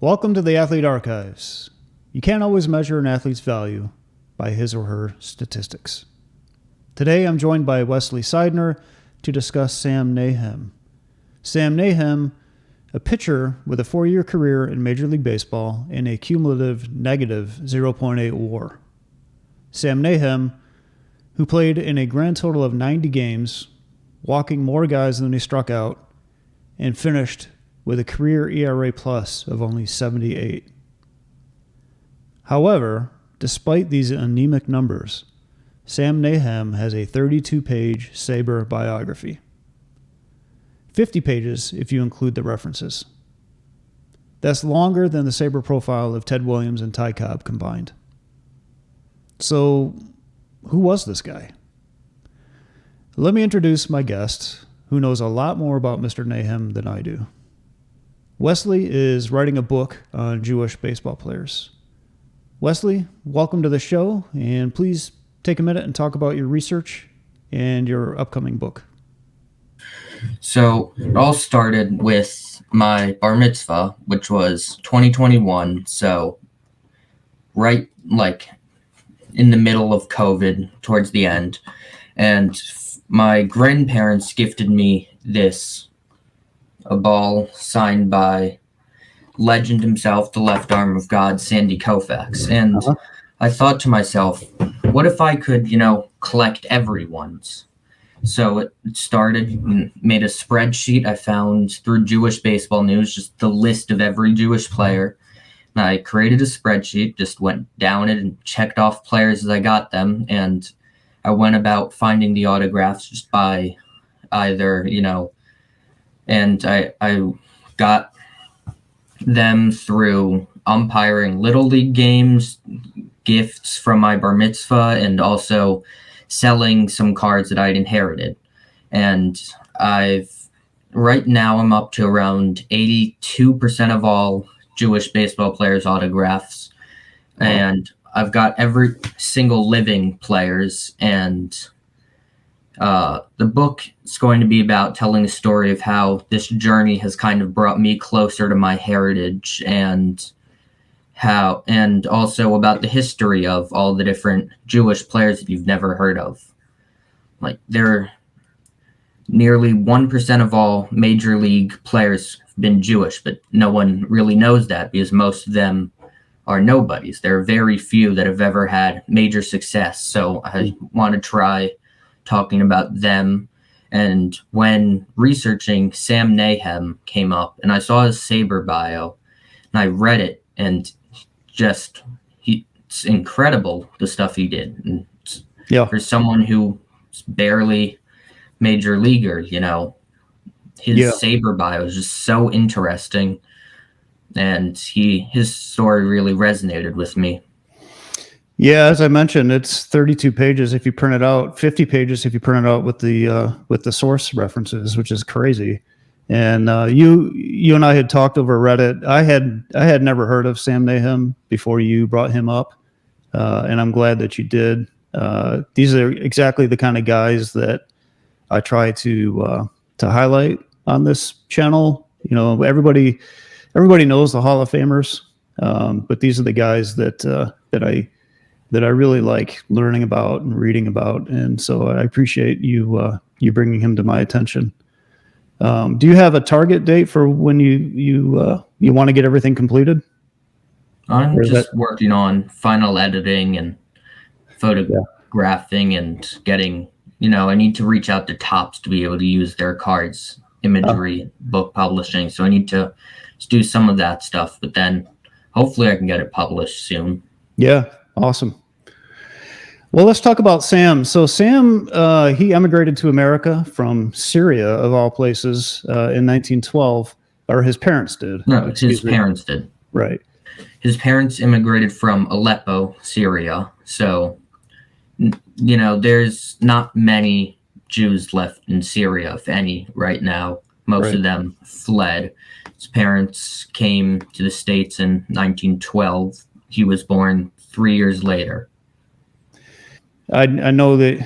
Welcome to the Athlete Archives. You can't always measure an athlete's value by his or her statistics. Today I'm joined by Wesley Seidner to discuss Sam Nahem. Sam Nahem, a pitcher with a 4-year career in Major League Baseball and a cumulative negative 0.8 WAR. Sam Nahem, who played in a grand total of 90 games, walking more guys than he struck out, and finished with a career ERA plus of only 78. However, despite these anemic numbers, Sam Nahem has a 32-page Sabre biography. 50 pages if you include the references. That's longer than the Sabre profile of Ted Williams and Ty Cobb combined. So, who was this guy? Let me introduce my guest, who knows a lot more about Mr. Nahem than I do. Wesley is writing a book on Jewish baseball players. Wesley, welcome to the show, and please take a minute and talk about your research and your upcoming book. So it all started with my bar mitzvah, which was 2021. So right in the middle of COVID, towards the end. And my grandparents gifted me a ball signed by legend himself, the left arm of God, Sandy Koufax. And I thought to myself, what if I could, collect everyone's? So it started and made a spreadsheet I found through Jewish Baseball News, just the list of every Jewish player. And I created a spreadsheet, just went down it and checked off players as I got them. And I went about finding the autographs just by either, and I got them through umpiring Little League games, gifts from my bar mitzvah, and also selling some cards that I'd inherited. And right now I'm up to around 82% of all Jewish baseball players' autographs. And I've got every single living players. And the book is going to be about telling the story of how this journey has kind of brought me closer to my heritage, and also about the history of all the different Jewish players that you've never heard of. They're nearly 1% of all major league players have been Jewish, but no one really knows that because most of them are nobodies. There are very few that have ever had major success. So I want to try talking about them. And when researching, Sam Nahem came up, and I saw his Sabre bio, and I read it, and it's incredible the stuff he did. And for someone who's barely major leaguer, his Sabre bio is just so interesting, and his story really resonated with me. Yeah, as I mentioned, it's 32 pages if you print it out, 50 pages if you print it out with the source references, which is crazy. And you and I had talked over Reddit. I had never heard of Sam Nahem before you brought him up, and I'm glad that you did. These are exactly the kind of guys that I try to highlight on this channel. Everybody knows the Hall of Famers, but these are the guys that I really like learning about and reading about, and so I appreciate you bringing him to my attention. Do you have a target date for when you want to get everything completed? I'm just working on final editing and photographing and getting, I need to reach out to Topps to be able to use their cards, imagery, book publishing. So I need to do some of that stuff, but then hopefully I can get it published soon. Yeah, awesome. Well, let's talk about Sam. So Sam, he emigrated to America from Syria, of all places, in 1912, or his parents did. No, his parents did. Right. His parents immigrated from Aleppo, Syria. So, there's not many Jews left in Syria, if any, right now. Most of them fled. His parents came to the States in 1912. He was born 3 years later. I know that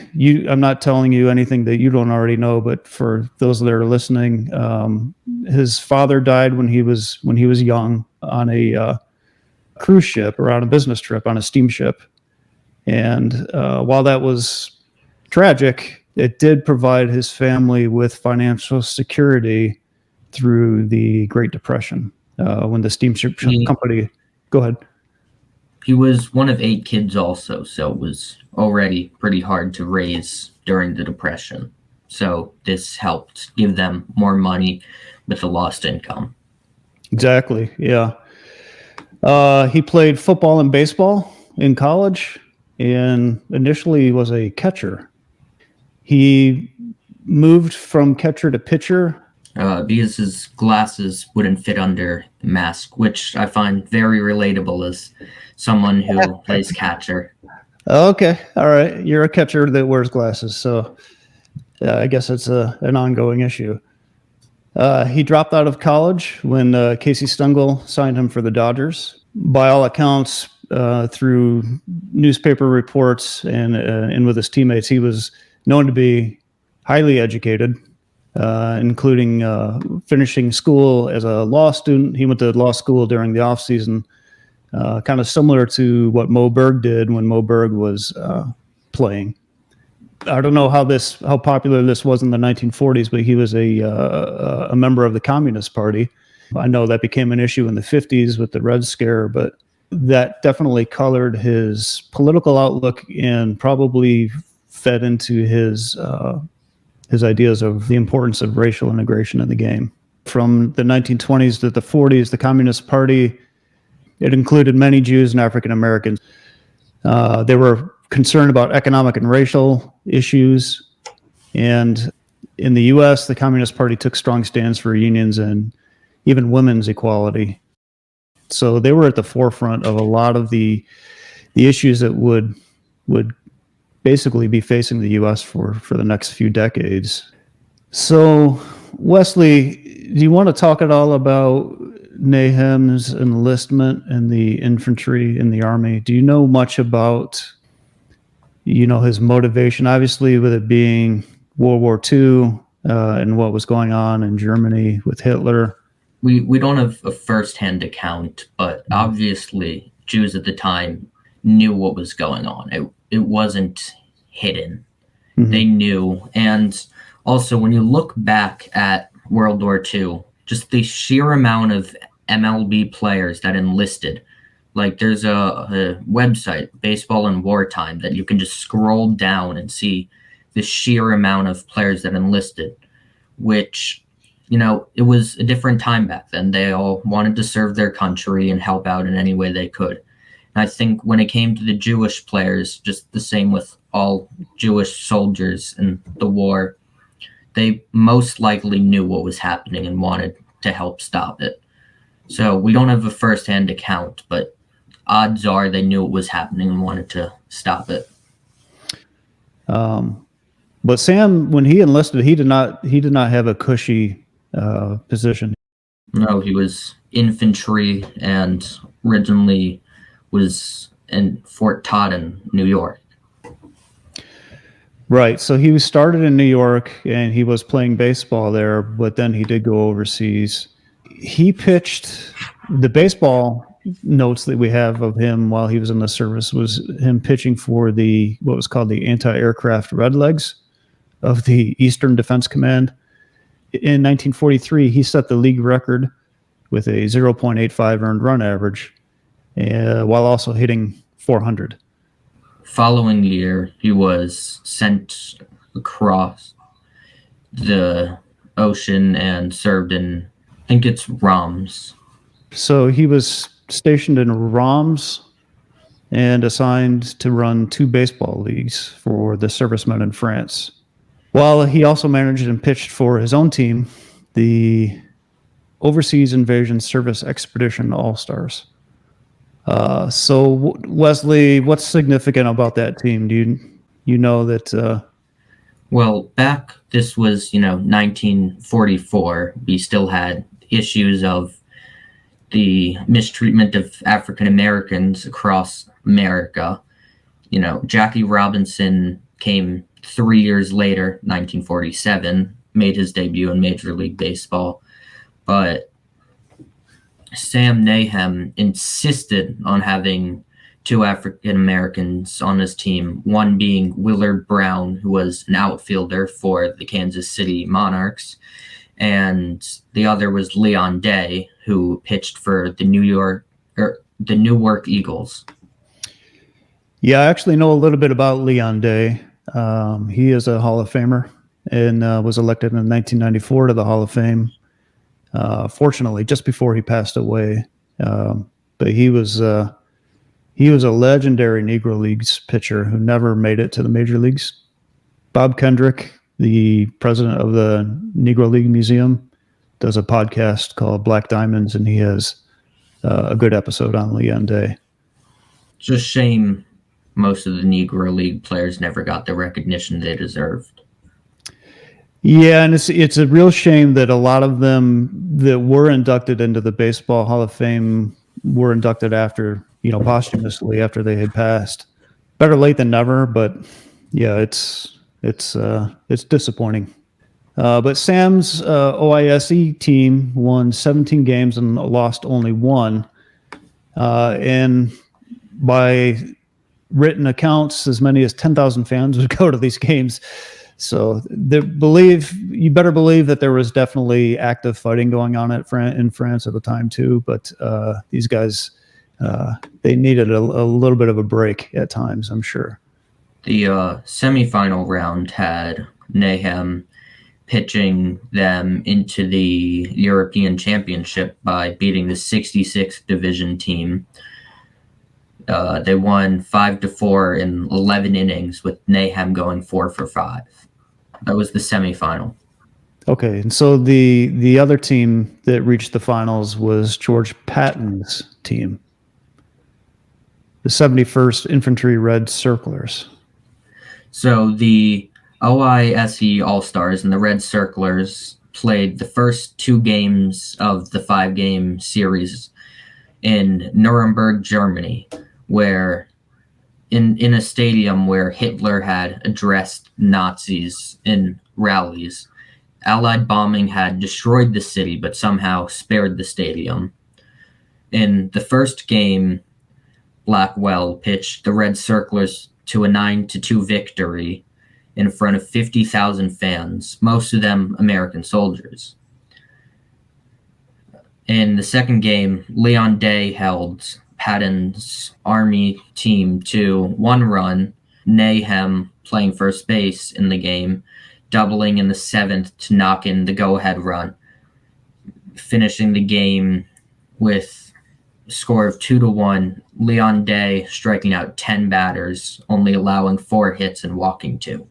I'm not telling you anything that you don't already know, but for those that are listening, his father died when he was young, on a cruise ship or on a business trip on a steamship. And while that was tragic, it did provide his family with financial security through the Great Depression when the steamship company. Go ahead. He was one of 8 kids also, so it was already pretty hard to raise during the Depression. So this helped give them more money with the lost income. Exactly, yeah. He played football and baseball in college, and initially was a catcher. He moved from catcher to pitcher. Because his glasses wouldn't fit under the mask, which I find very relatable as someone who plays catcher. Okay, all right. You're a catcher that wears glasses, so I guess it's an ongoing issue. He dropped out of college when Casey Stengel signed him for the Dodgers. By all accounts, through newspaper reports and with his teammates, he was known to be highly educated, including finishing school as a law student. He went to law school during the off season, kind of similar to what Mo Berg did when Mo Berg was playing. I don't know how popular this was in the 1940s, but he was a member of the Communist Party. I know that became an issue in the 50s with the Red Scare, but that definitely colored his political outlook and probably fed into his ideas of the importance of racial integration in the game. From the 1920s to the 40s, the Communist Party, it included many Jews and African Americans. They were concerned about economic and racial issues. And in the U.S., the Communist Party took strong stands for unions and even women's equality. So they were at the forefront of a lot of the issues that would basically be facing the U.S. for the next few decades. So, Wesley, do you want to talk at all about Nahem's enlistment in the infantry in the Army? Do you know much about, his motivation? Obviously, with it being World War II and what was going on in Germany with Hitler. We don't have a first-hand account, but obviously Jews at the time knew what was going on. It wasn't hidden. Mm-hmm. They knew. And also, when you look back at World War II, just the sheer amount of MLB players that enlisted. Like, there's a website, Baseball in Wartime, that you can just scroll down and see the sheer amount of players that enlisted, which, it was a different time back then. They all wanted to serve their country and help out in any way they could. And I think when it came to the Jewish players, just the same with all Jewish soldiers in the war, they most likely knew what was happening and wanted to help stop it. So we don't have a first-hand account, but odds are they knew what was happening and wanted to stop it. But Sam, when he enlisted, he did not have a cushy position. No, he was infantry and originally was in Fort Todd in New York. Right. So he started in New York and he was playing baseball there, but then he did go overseas. He pitched the baseball notes that we have of him while he was in the service was him pitching for what was called the anti-aircraft Redlegs of the Eastern Defense Command. In 1943, he set the league record with a 0.85 earned run average, while also hitting 400. Following year, he was sent across the ocean and served in, I think it's Roms. So he was stationed in Roms and assigned to run 2 baseball leagues for the servicemen in France. While he also managed and pitched for his own team, the Overseas Invasion Service Expedition All-Stars. So Wesley, what's significant about that team? Do you know that? Well, back this was 1944. We still had issues of the mistreatment of African Americans across America. Jackie Robinson came 3 years later, 1947, made his debut in Major League Baseball. But Sam Nahem insisted on having two African Americans on his team, one being Willard Brown, who was an outfielder for the Kansas City Monarchs, and the other was Leon Day, who pitched for the Newark Eagles. Yeah, I actually know a little bit about Leon Day. He is a Hall of Famer and was elected in 1994 to the Hall of Fame. Fortunately, just before he passed away, but he was a legendary Negro Leagues pitcher who never made it to the major leagues. Bob Kendrick, the president of the Negro League Museum, does a podcast called Black Diamonds, and he has a good episode on Leon Day. Just shame most of the Negro League players never got the recognition they deserved. Yeah, and it's a real shame that a lot of them that were inducted into the Baseball Hall of Fame were inducted after, posthumously after they had passed. Better late than never, but yeah, it's disappointing. But Sam's OISE team won 17 games and lost only one. And by written accounts, as many as 10,000 fans would go to these games. So you better believe that there was definitely active fighting going on in France at the time too. But these guys, they needed a little bit of a break at times, I'm sure. The semifinal round had Nahem pitching them into the European Championship by beating the 66th Division team. They won 5-4 in 11 innings, with Nahem going 4 for 5. That was the semifinal. Okay, and so the other team that reached the finals was George Patton's team, the 71st Infantry Red Circlers. So the OISE All-Stars and the Red Circlers played the first 2 games of the 5-game series in Nuremberg, Germany, where in a stadium where Hitler had addressed Nazis in rallies. Allied bombing had destroyed the city, but somehow spared the stadium. In the first game, Blackwell pitched the Red Circlers to a 9-2 victory in front of 50,000 fans, most of them American soldiers. In the second game, Leon Day held Patton's Army team to 1 run, Nahem playing first base in the game, doubling in the 7th to knock in the go-ahead run, finishing the game with a score of 2-1, Leon Day striking out 10 batters, only allowing 4 hits and walking 2.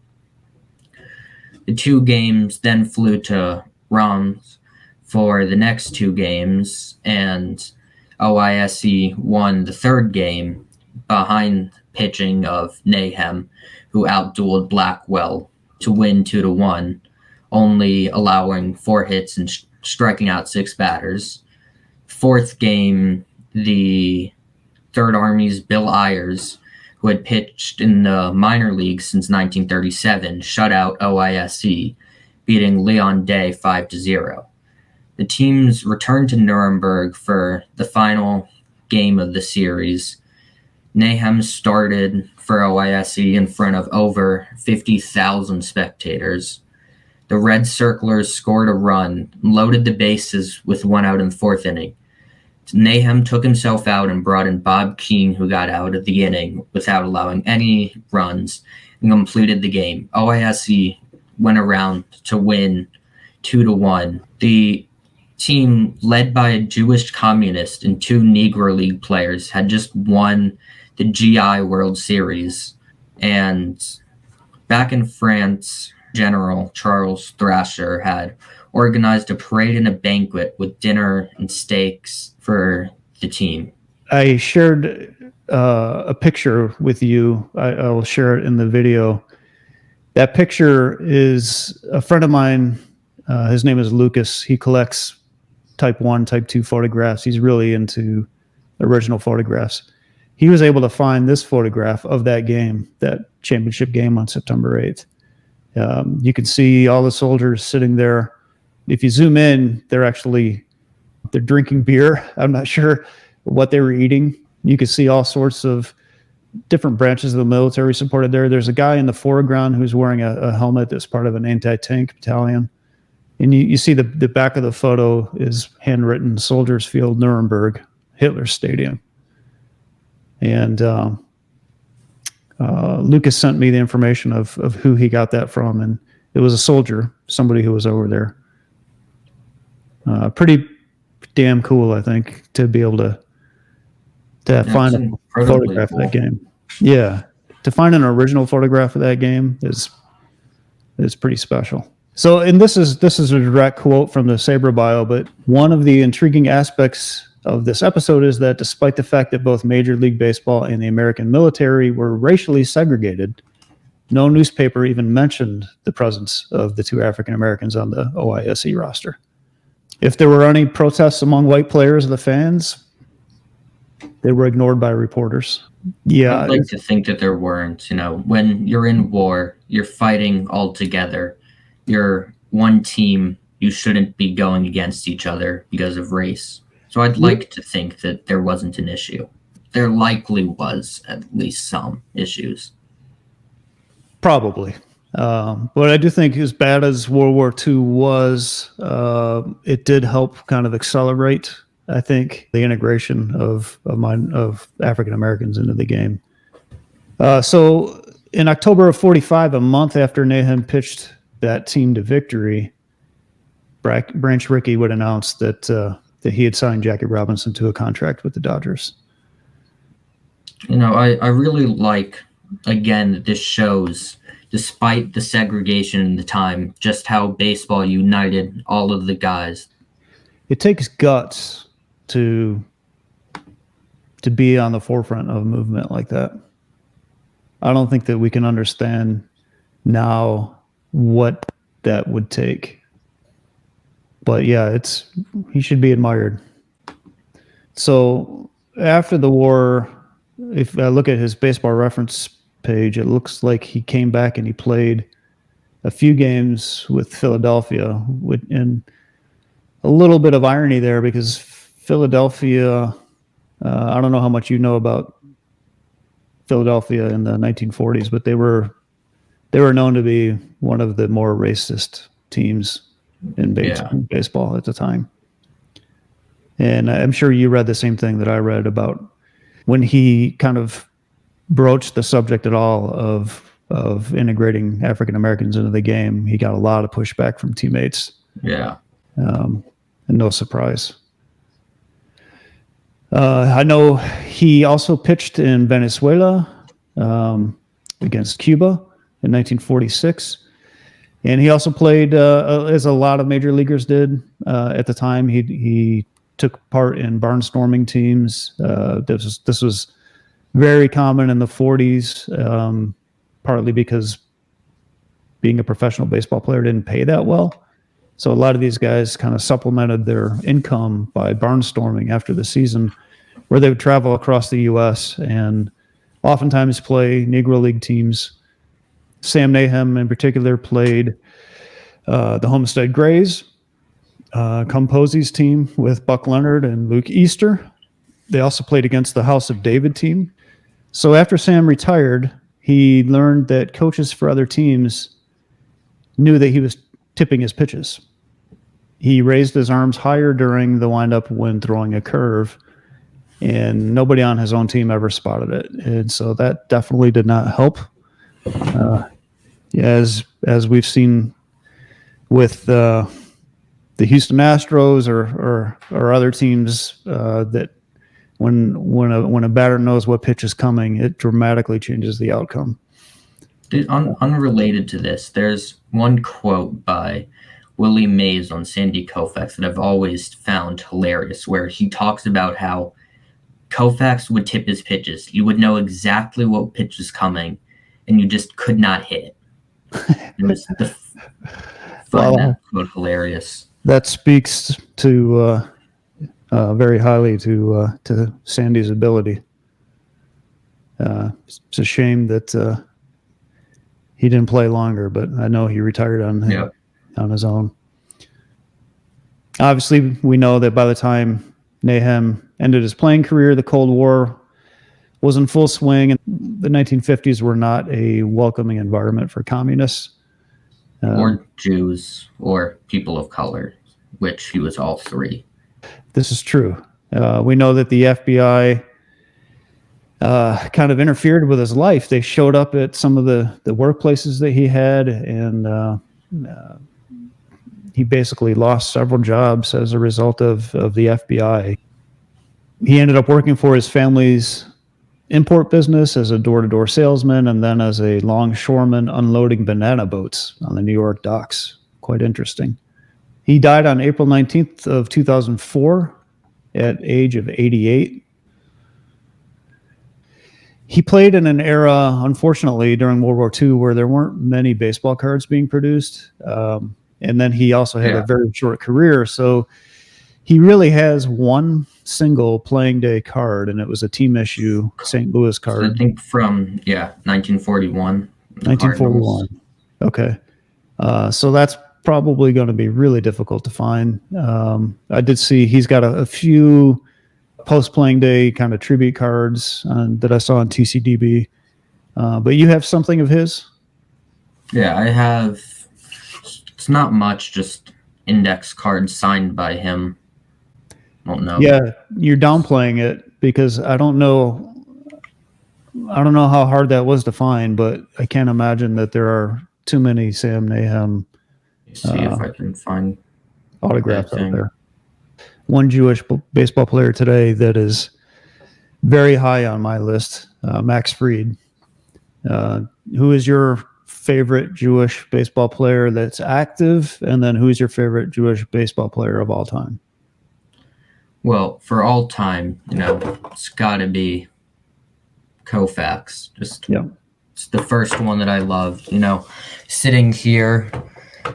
The 2 games then flew to Reims for the next 2 games, and OISE won the 3rd game behind pitching of Nahem, who outdueled Blackwell to win 2-1, only allowing 4 hits and striking out 6 batters. 4th game, the 3rd Army's Bill Ayers, who had pitched in the minor leagues since 1937, shut out OISE, beating Leon Day 5-0. The teams returned to Nuremberg for the final game of the series. Nahem started for OISE in front of over 50,000 spectators. The Red Circlers scored a run, loaded the bases with 1 out in the 4th inning. Nahem took himself out and brought in Bob Keane, who got out of the inning without allowing any runs, and completed the game. OISE went around to win 2-1. The team, led by a Jewish communist and 2 Negro League players, had just won the GI World Series. And back in France, General Charles Thrasher had organized a parade and a banquet with dinner and steaks for the team. I shared a picture with you. I will share it in the video. That picture is a friend of mine. His name is Lucas. He collects type 1, type 2 photographs. He's really into original photographs. He was able to find this photograph of that game, that championship game on September 8th. You can see all the soldiers sitting there. If you zoom in, they're actually They're drinking beer. I'm not sure what they were eating. You could see all sorts of different branches of the military supported there. There's a guy in the foreground who's wearing a helmet that's part of an anti-tank battalion. And you see the back of the photo is handwritten Soldiers Field, Nuremberg, Hitler Stadium. And Lucas sent me the information of who he got that from, and it was a soldier, somebody who was over there. Pretty damn cool, I think, to be able to find a photograph of that game. Yeah, to find an original photograph of that game is pretty special. So, and this is a direct quote from the Sabre bio, but one of the intriguing aspects of this episode is that despite the fact that both Major League Baseball and the American military were racially segregated, no newspaper even mentioned the presence of the two African Americans on the OISE roster. If there were any protests among white players or the fans, they were ignored by reporters. Yeah, I'd like to think that there weren't. You know, when you're in war, you're fighting all together. You're one team. You shouldn't be going against each other because of race. So I'd like to think that there wasn't an issue. There likely was at least some issues. Probably. But I do think as bad as World War II was, it did help kind of accelerate, I think, the integration of African Americans into the game. So in October of 45, a month after Nahem pitched that team to victory, Branch Rickey would announce that he had signed Jackie Robinson to a contract with the Dodgers. You know, I really like, again, that this shows, despite the segregation in the time, just how baseball united all of the guys. It takes guts to be on the forefront of a movement like that. I don't think that we can understand now what that would take. But yeah, he should be admired. So after the war, if I look at his baseball reference page, it looks like he came back and he played a few games with Philadelphia, and a little bit of irony there because Philadelphia, I don't know how much you know about Philadelphia in the 1940s, but they were known to be one of the more racist teams in baseball at the time. And I'm sure you read the same thing that I read about when he kind of broached the subject at all of integrating African Americans into the game. He got a lot of pushback from teammates. Yeah. And no surprise. I know he also pitched in Venezuela against Cuba in 1946. And he also played, as a lot of major leaguers did at the time, he took part in barnstorming teams. This was very common in the 40s, partly because being a professional baseball player didn't pay that well. So a lot of these guys kind of supplemented their income by barnstorming after the season, where they would travel across the U.S. and oftentimes play Negro League teams. Sam Nahem in particular played the Homestead Grays, Composie's team with Buck Leonard and Luke Easter. They also played against the House of David team. So after Sam retired, he learned that coaches for other teams knew that he was tipping his pitches. He raised his arms higher during the windup when throwing a curve, and nobody on his own team ever spotted it. And so that definitely did not help. As we've seen with the Houston Astros or other teams, that when a batter knows what pitch is coming, it dramatically changes the outcome. Unrelated to this, there's one quote by Willie Mays on Sandy Koufax that I've always found hilarious, where he talks about how Koufax would tip his pitches. You would know exactly what pitch was coming, and you just could not hit it. It was that quote hilarious. That speaks to very highly to Sandy's ability. It's a shame that he didn't play longer, but I know he retired on his own. Obviously, we know that by the time Nahem ended his playing career, the Cold War was in full swing, and the 1950s were not a welcoming environment for communists. Or Jews or people of color, which he was all three. This is true. We know that the FBI kind of interfered with his life. They showed up at some of the workplaces that he had, and he basically lost several jobs as a result of the FBI. He ended up working for his family's import business as a door-to-door salesman, and then as a longshoreman unloading banana boats on the New York docks. Quite interesting. He died on April 19th of 2004 at age of 88. He played in an era, unfortunately, during World War II where there weren't many baseball cards being produced. And then he also had a very short career. So he really has one single playing day card, and it was a team issue St. Louis card. So I think from 1941. 1941. Okay. So that's probably going to be really difficult to find. I did see he's got a few post-playing day kind of tribute cards that I saw on TCDB. But you have something of his? Yeah, I have. It's not much, just index cards signed by him. I don't know. Yeah, you're downplaying it because I don't know how hard that was to find, but I can't imagine that there are too many Sam Nahem See if I can find autographs out there. One Jewish baseball player today that is very high on my list, Max Fried. Who is your favorite Jewish baseball player that's active? And then who's your favorite Jewish baseball player of all time? Well, for all time, it's got to be Koufax. It's the first one that I loved. Sitting here,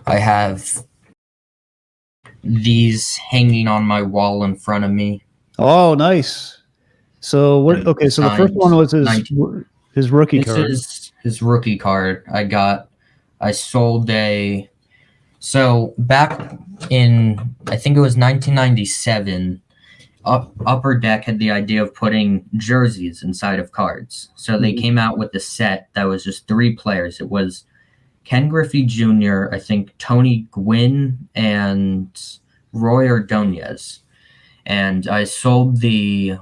I have these hanging on my wall in front of me. Oh, nice. So what? Okay, so the first one was his rookie card. This is his rookie card. I sold a. So back in, I think it was 1997. Upper Deck had the idea of putting jerseys inside of cards. So they came out with the set that was just 3 players. It was Ken Griffey Jr., I think Tony Gwynn, and Roy Ordonez. And I sold the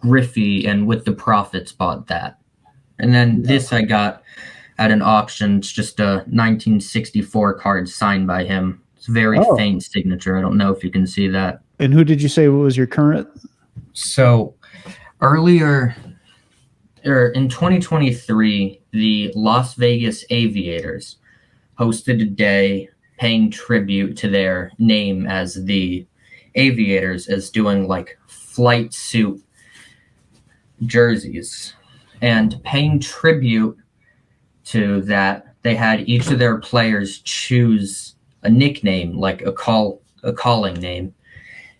Griffey, and with the profits bought that. And then this I got at an auction. It's just a 1964 card signed by him. It's a very faint signature. I don't know if you can see that. And who did you say was your current? So earlier, in 2023, the Las Vegas Aviators hosted a day paying tribute to their name as the Aviators, as doing like flight suit jerseys. And paying tribute to that, they had each of their players choose a nickname, like a calling name.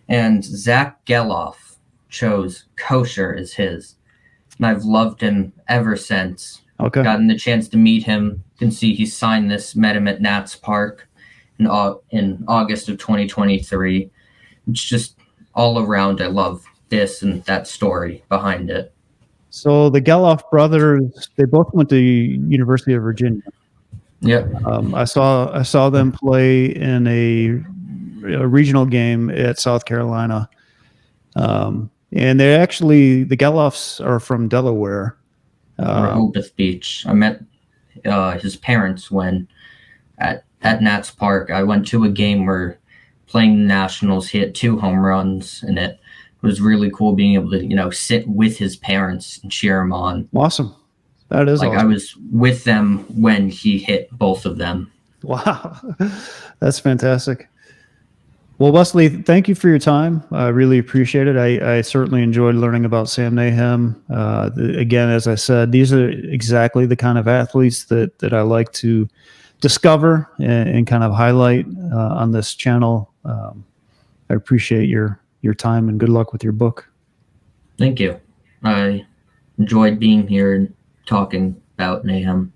And Zach Geloff chose Kosher as his. And I've loved him ever since. Okay. Gotten the chance to meet him. You can see he signed this, met him at Nats Park in August of 2023. It's just all around. I love this and that story behind it. So the Geloff brothers, they both went to University of Virginia. Yep. I saw them play in a regional game at South Carolina. And the Geloffs are from Delaware. Rehoboth Beach. I met his parents when at Nats Park. I went to a game where playing the Nationals, he hit 2 home runs, and it was really cool being able to, sit with his parents and cheer him on. Awesome. That is awesome. I was with them when he hit both of them. Wow. That's fantastic. Well, Wesley, thank you for your time. I really appreciate it. I certainly enjoyed learning about Sam Nahem. Again, as I said, these are exactly the kind of athletes that I like to discover and kind of highlight on this channel. I appreciate your time, and good luck with your book. Thank you. I enjoyed being here and talking about Nahem.